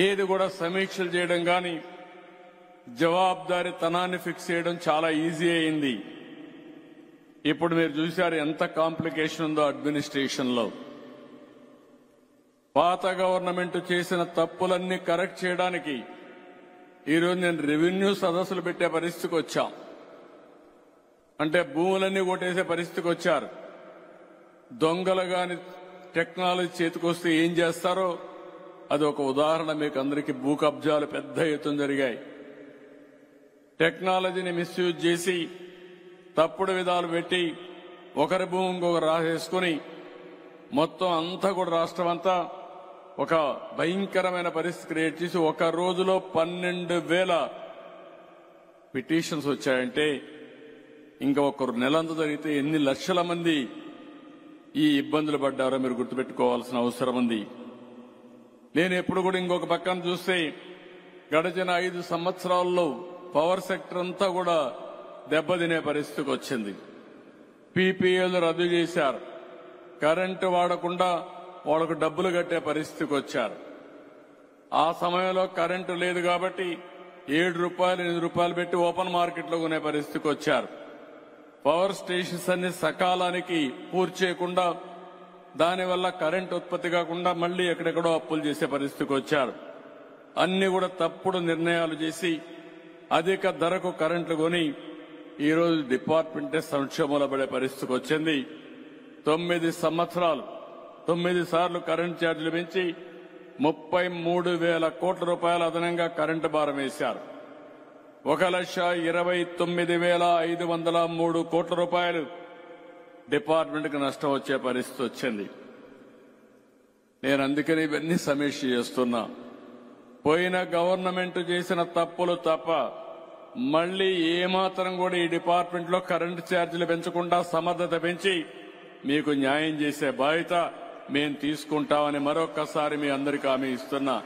ఏది కూడా సమీక్షలు చేయడం కానీ జవాబుదారీతనాన్ని ఫిక్స్ చేయడం చాలా ఈజీ అయింది. ఇప్పుడు మీరు చూశారు ఎంత కాంప్లికేషన్ ఉందో అడ్మినిస్ట్రేషన్ లో. పాత గవర్నమెంట్ చేసిన తప్పులన్నీ కరెక్ట్ చేయడానికి ఈరోజు నేను రెవెన్యూ సదస్సులు పెట్టే పరిస్థితికి వచ్చాం. అంటే భూములన్నీ కొట్టేసే పరిస్థితికి వచ్చారు. దొంగలు గాని టెక్నాలజీ చేతికొస్తే ఏం చేస్తారో అది ఒక ఉదాహరణ. మీకు అందరికీ భూ కబ్జాలు పెద్ద ఎత్తున జరిగాయి. టెక్నాలజీని మిస్యూజ్ చేసి తప్పుడు విధాలు పెట్టి ఒకరి భూమి ఇంకొకరు రాసేసుకుని మొత్తం అంతా కూడా రాష్ట్రం అంతా ఒక భయంకరమైన పరిస్థితి క్రియేట్ చేసి ఒక రోజులో 12,000 పిటిషన్స్ వచ్చాయంటే ఇంకా ఒకరు నెలంతా జరిగితే ఎన్ని లక్షల మంది ఈ ఇబ్బందులు పడ్డారో మీరు గుర్తుపెట్టుకోవాల్సిన అవసరం ఉంది. నేను ఎప్పుడు కూడా ఇంకొక పక్కన చూస్తే గడిచిన 5 సంవత్సరాల్లో పవర్ సెక్టర్ అంతా కూడా దెబ్బతినే పరిస్థితికి వచ్చింది. పీపీఏలు రద్దు చేశారు. కరెంటు వాడకుండా వాళ్ళకు డబ్బులు కట్టే పరిస్థితికి వచ్చారు. ఆ సమయంలో కరెంటు లేదు కాబట్టి 7 రూపాయలు 8 రూపాయలు పెట్టి ఓపెన్ మార్కెట్లో కొనే పరిస్థితికి వచ్చారు. పవర్ స్టేషన్స్ అన్ని సకాలానికి పూర్తి చేయకుండా దానివల్ల కరెంటు ఉత్పత్తి కాకుండా మళ్లీ ఎక్కడెక్కడో అప్పులు చేసే పరిస్థితికి వచ్చారు. అన్ని కూడా తప్పుడు నిర్ణయాలు చేసి అధిక ధరకు కరెంటు కొని ఈరోజు డిపార్ట్మెంటే సంక్షోభంలో పడే పరిస్థితికి వచ్చింది. 9 సంవత్సరాలు 9 సార్లు కరెంటు ఛార్జీలు పెంచి 33,000 కోట్ల రూపాయలు అదనంగా కరెంటు భారం వేశారు. 1,29,503 కోట్ల రూపాయలు డిపార్ట్మెంట్కి నష్టం వచ్చే పరిస్థితి వచ్చింది. నేను అందుకని ఇవన్నీ సమీక్ష చేస్తున్నా. పోయిన గవర్నమెంట్ చేసిన తప్పులు తప్ప మళ్లీ ఏమాత్రం కూడా ఈ డిపార్ట్మెంట్ లో కరెంటు ఛార్జీలు పెంచకుండా సమర్థత పెంచి మీకు న్యాయం చేసే బాధ్యత మేము తీసుకుంటామని మరొక్కసారి మీ అందరికీ హామీ ఇస్తున్నా.